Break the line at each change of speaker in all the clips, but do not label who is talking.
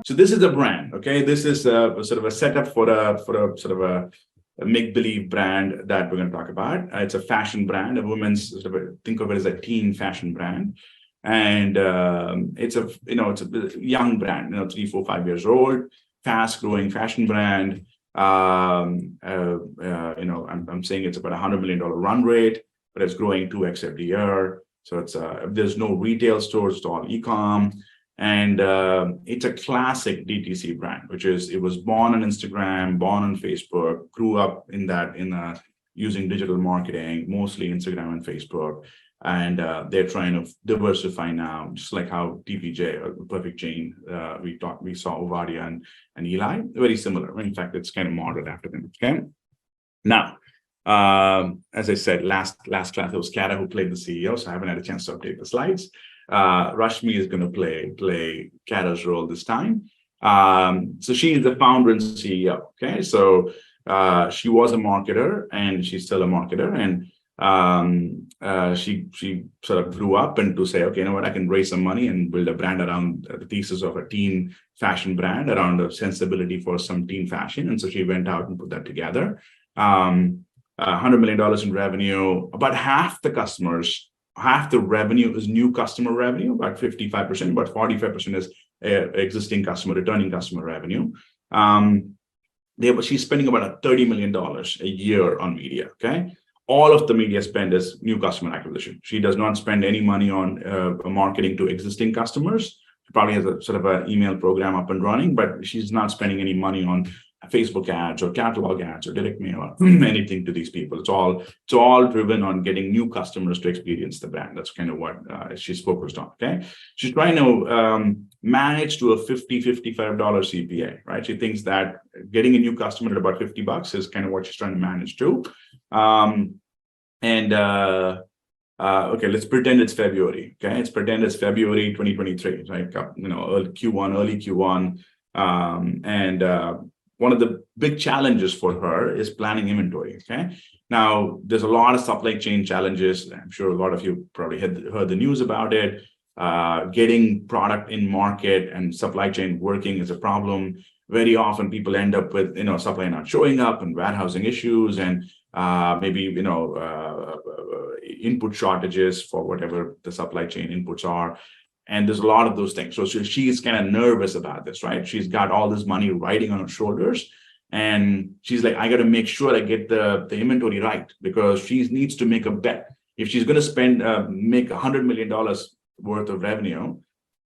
So this is a brand, okay? This is a sort of a setup for a sort of a make-believe brand that we're going to talk about. It's a fashion brand, a women's sort of think of it as a teen fashion brand, and it's a it's a young brand, 3, 4, 5 years old, fast-growing fashion brand. I'm saying it's about $100 million run rate, but it's growing 2x every year. So it's there's no retail stores, it's all e-com. And it's a classic DTC brand, which is it was born on Instagram, born on Facebook, grew up in using digital marketing, mostly Instagram and Facebook. And they're trying to diversify now, just like how TPJ or Perfect Jane, we saw Ovadia and Eli, very similar. In fact, it's kind of modeled after them. Okay. Now, as I said, last class it was Kara who played the CEO, so I haven't had a chance to update the slides. Rashmi is going to play Kara's role this time. So she is the founder and CEO. Okay, so she was a marketer and she's still a marketer, and she sort of grew up and to say, okay, you know what, I can raise some money and build a brand around the thesis of a teen fashion brand around a sensibility for some teen fashion, and so she went out and put that together. $100 million in revenue. About half the revenue is new customer revenue, about 55%, about 45% is existing customer, returning customer revenue. She's spending about $30 million a year on media, okay? All of the media spend is new customer acquisition. She does not spend any money on marketing to existing customers. She probably has a sort of an email program up and running, but she's not spending any money on Facebook ads or catalog ads or direct mail or anything to these people. It's all driven on getting new customers to experience the brand. That's kind of what she's focused on. Okay, she's trying to manage to a $55 CPA, right? She thinks that getting a new customer at about $50 is kind of what she's trying to manage to. Okay, let's pretend it's February. Okay, let's pretend it's February 2023, right? Early Q1, one of the big challenges for her is planning inventory. Okay, now there's a lot of supply chain challenges. I'm sure a lot of you probably heard the news about it. Getting product in market and supply chain working is a problem. Very often people end up with supply not showing up and warehousing issues and maybe input shortages for whatever the supply chain inputs are. And there's a lot of those things. So she's kind of nervous about this, right? She's got all this money riding on her shoulders. And she's like, I got to make sure I get the inventory right, because she needs to make a bet. If she's going to make $100 million worth of revenue,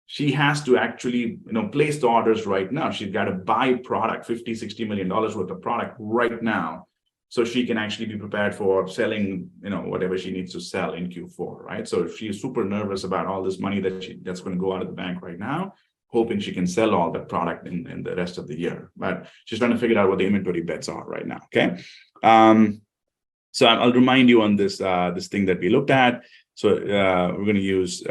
she has to actually place the orders right now. She's got to buy product, $50-60 million worth of product right now, so she can actually be prepared for selling, whatever she needs to sell in Q4, right? So she's super nervous about all this money that's going to go out of the bank right now, hoping she can sell all that product in the rest of the year. But she's trying to figure out what the inventory bets are right now, okay? So I'll remind you on this thing that we looked at. So we're going to use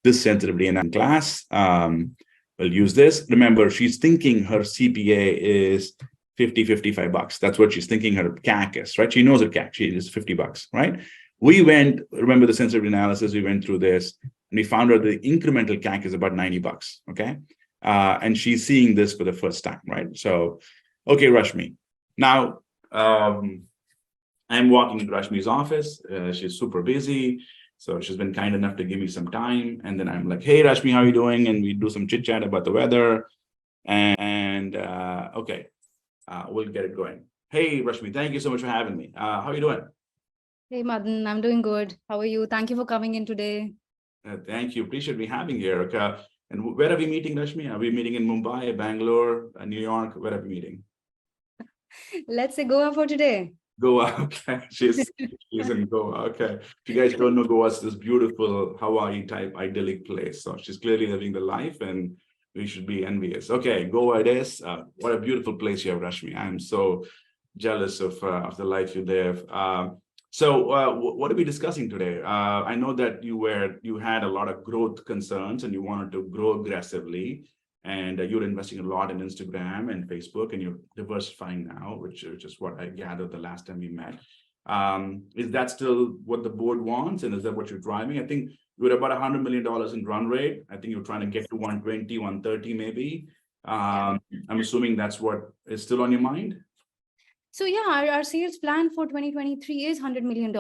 this sensitivity in class. We'll use this. Remember, she's thinking her CPA is $50-55. That's what she's thinking her CAC is, right? She knows her CAC. She is $50, right? Remember the sensitivity analysis, we went through this, and we found out the incremental CAC is about $90, okay? And she's seeing this for the first time, right? So, okay, Rashmi. Now, I'm walking into Rashmi's office. She's super busy. So she's been kind enough to give me some time. And then I'm like, hey, Rashmi, how are you doing? And we do some chit chat about the weather. And okay. We'll get it going. Hey, Rashmi, thank you so much for having me. How are you doing?
Hey, Madan, I'm doing good. How are you? Thank you for coming in today.
Thank you. Appreciate me having you, Erica. And where are we meeting, Rashmi? Are we meeting in Mumbai, Bangalore, New York? Where are we meeting?
Let's say Goa for today.
Goa. Okay. She's in Goa. Okay. If you guys don't know, Goa is this beautiful Hawaii type idyllic place. So she's clearly living the life, and we should be envious. Okay, Goa it is. What a beautiful place you have, Rashmi. I'm so jealous of the life you live. So what are we discussing today? I know that you had a lot of growth concerns and you wanted to grow aggressively, and you're investing a lot in Instagram and Facebook, and you're diversifying now, which is what I gathered the last time we met. Is that still what the board wants, and is that what you're driving? I think You're about $100 million in run rate. I think you're trying to get to 120, 130 maybe. I'm assuming that's what is still on your mind.
So yeah, our sales plan for 2023 is $100 million.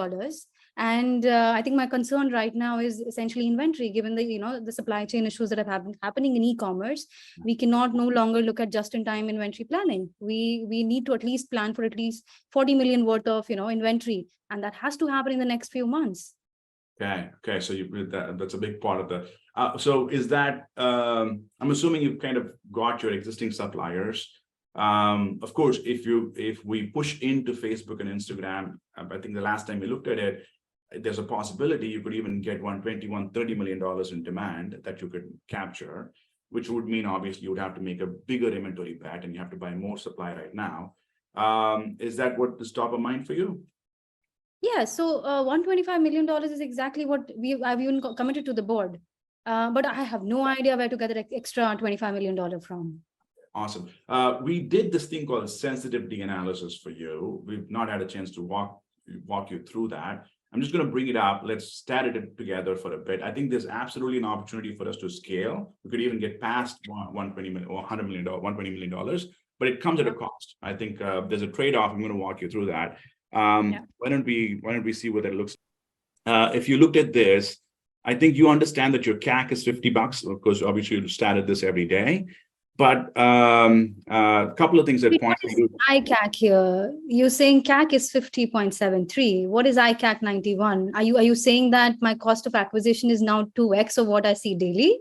And I think my concern right now is essentially inventory, given the, the supply chain issues that have happening in e-commerce. We cannot no longer look at just-in-time inventory planning. We need to at least plan for at least 40 million worth of, inventory. And that has to happen in the next few months.
Okay. So that's a big part of the. So is that? I'm assuming you've kind of got your existing suppliers. Of course, if we push into Facebook and Instagram, I think the last time we looked at it, there's a possibility you could even get $130 million in demand that you could capture, which would mean obviously you would have to make a bigger inventory bet and you have to buy more supply right now. Is that what is top of mind for you?
Yeah, so $125 million is exactly what I've even committed to the board. But I have no idea where to get that extra $25 million from.
Awesome. We did this thing called sensitivity analysis for you. We've not had a chance to walk you through that. I'm just going to bring it up. Let's stat it together for a bit. I think there's absolutely an opportunity for us to scale. We could even get past $120 million or $100 million, $120 million, but it comes at a cost. I think there's a trade-off. I'm going to walk you through that. Why don't we see what that looks like? If you looked at this, I think you understand that your CAC is $50. Of course, obviously you started this every day, but a couple of things that point to
ICAC here. You're saying CAC is 50.73. What is ICAC 91? Are you saying that my cost of acquisition is now 2x of what I see daily?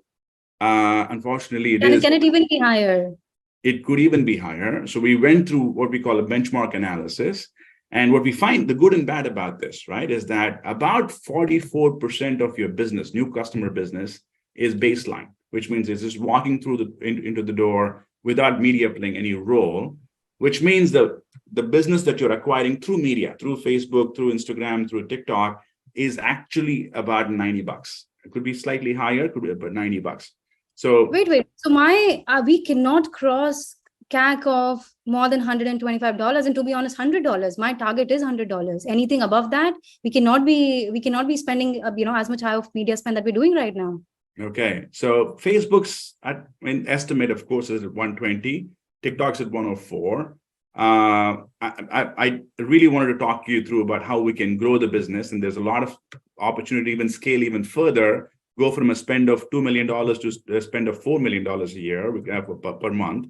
Unfortunately,
Can it even be higher?
It could even be higher. So we went through what we call a benchmark analysis. And what we find, the good and bad about this, right, is that about 44% of your business, new customer business, is baseline, which means it's just walking through into the door without media playing any role, which means the business that you're acquiring through media, through Facebook, through Instagram, through TikTok, is actually about $90. It could be slightly higher, could be about $90. So
wait. So we cannot cross CAC of more than $125, and to be honest, $100. My target is $100. Anything above that, we cannot be spending as much high of media spend that we're doing right now.
Okay, so Facebook's estimate, of course, is at 120. TikTok's at 104. I really wanted to talk to you through about how we can grow the business, and there's a lot of opportunity, even scale even further. Go from a spend of $2 million to a spend of $4 million a year per month.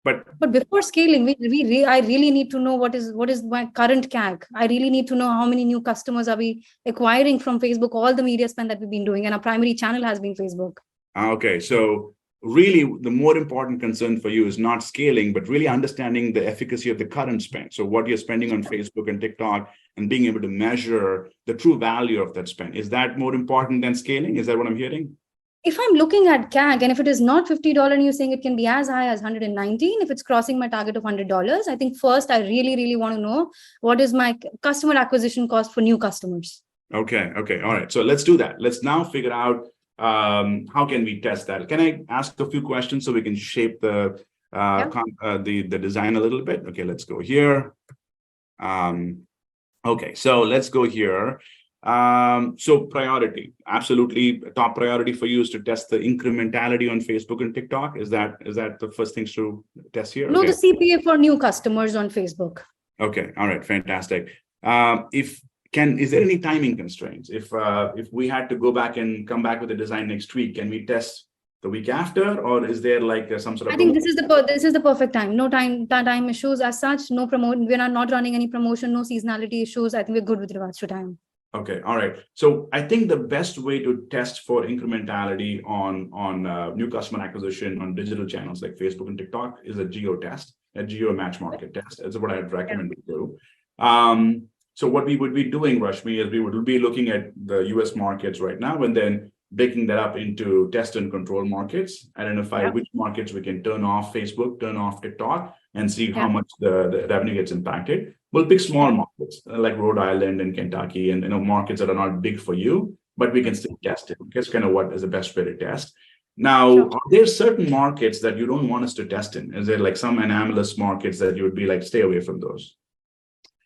But
before scaling, I really need to know what is my current CAC. I really need to know how many new customers are we acquiring from Facebook, all the media spend that we've been doing, and our primary channel has been Facebook.
Okay, so really the more important concern for you is not scaling, but really understanding the efficacy of the current spend. So what you're spending on Facebook and TikTok and being able to measure the true value of that spend. Is that more important than scaling? Is that what I'm hearing?
If I'm looking at CAC, and if it is not $50 and you're saying it can be as high as $119, if it's crossing my target of $100, I think first I really, really want to know what is my customer acquisition cost for new customers.
Okay. All right. So let's do that. Let's now figure out how can we test that. Can I ask a few questions so we can shape the design a little bit? Okay, let's go here. Okay, so let's go here. So priority, absolutely top priority for you is to test the incrementality on Facebook and TikTok. Is that the first things to test here?
No, okay. The CPA for new customers on Facebook.
Okay, all right, fantastic. Is there any timing constraints? If we had to go back and come back with a design next week, can we test the week after, or is there like some sort of?
I think this is the perfect time. No time issues as such. No we are not running any promotion. No seasonality issues. I think we're good with regards to time.
Okay, all right. So I think the best way to test for incrementality on new customer acquisition on digital channels like Facebook and TikTok is a geo test, a geo match market test. That's what I'd recommend to do. So what we would be doing, Rashmi, is we would be looking at the US markets right now and then breaking that up into test and control markets, identify which markets we can turn off Facebook, turn off TikTok, and see how much the revenue gets impacted. We'll pick small markets like Rhode Island and Kentucky and markets that are not big for you, but we can still test it. That's kind of what is the best way to test. Now, are there certain markets that you don't want us to test in? Is there like some anomalous markets that you would be like, stay away from those?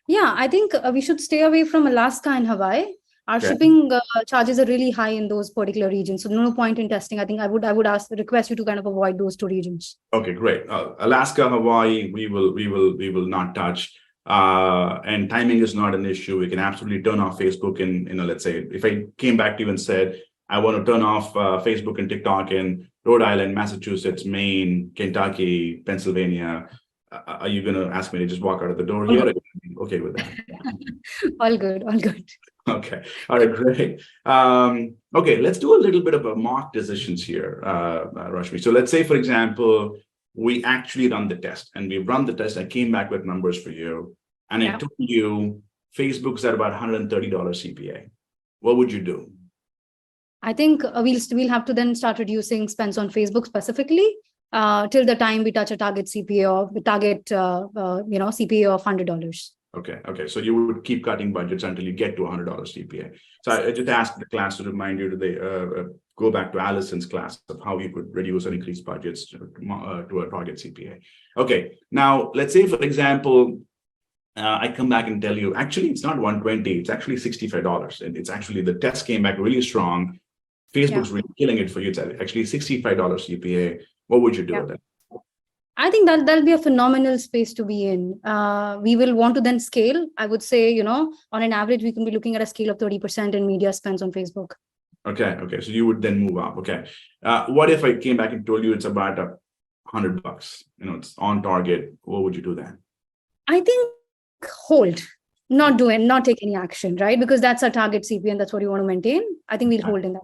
Yeah, I think we should stay away from Alaska and Hawaii. Our
Okay.
shipping charges are really high in those particular regions. So no point in testing. I think I would request you to kind of avoid those two regions.
Okay, great. Alaska, Hawaii, we will not touch. And timing is not an issue. We can absolutely turn off Facebook in, let's say if I came back to you and said, I want to turn off Facebook and TikTok in Rhode Island, Massachusetts, Maine, Kentucky, Pennsylvania. Are you going to ask me to just walk out of the door here? Okay with that?
All good, all good.
Okay. All right, great. Okay, let's do a little bit of a mock decisions here, Rashmi. So let's say, for example, we actually run the test and we've run the test. I came back with numbers for you and I told you Facebook's at about $130 CPA. What would you do?
I think we'll have to then start reducing spends on Facebook specifically till the time we touch a target CPA of CPA of $100.
Okay. So you would keep cutting budgets until you get to $100 CPA. So I just asked the class to remind you to go back to Allison's class of how you could reduce and increase budgets to a target CPA. Okay. Now let's say, for example, I come back and tell you, actually, it's not 120, it's actually $65. And it's actually, the test came back really strong. Facebook's really killing it for you. It's actually $65 CPA. What would you do with that?
I think that'll be a phenomenal space to be in. We will want to then scale. I would say, on an average, we can be looking at a scale of 30% in media spends on Facebook.
Okay. So you would then move up. Okay. What if I came back and told you it's about $100? It's on target. What would you do then?
I think hold, not take any action, right? Because that's our target CPA and that's what you want to maintain. I think we'll hold in that.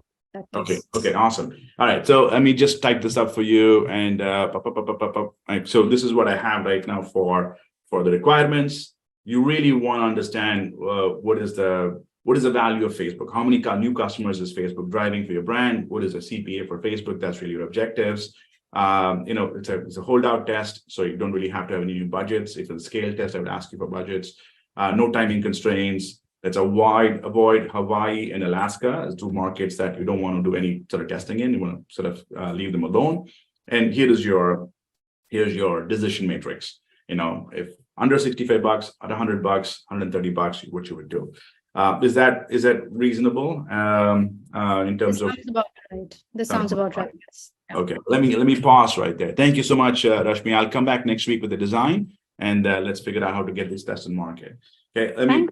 Okay, awesome. All right, so let me just type this up for you. And so this is what I have right now for the requirements. You really want to understand what is the value of Facebook? How many new customers is Facebook driving for your brand? What is the CPA for Facebook? That's really your objectives. It's a holdout test, so you don't really have to have any new budgets. If it's a scale test, I would ask you for budgets. No timing constraints. Let's avoid Hawaii and Alaska as two markets that you don't want to do any sort of testing in. You want to sort of leave them alone. And here's your decision matrix. If under $65, at $100, $130, what you would do. Is that reasonable in terms of?
Sounds about right. This sounds about right. Yes.
Okay, let me pause right there. Thank you so much, Rashmi. I'll come back next week with the design and let's figure out how to get this test in market. Okay, let me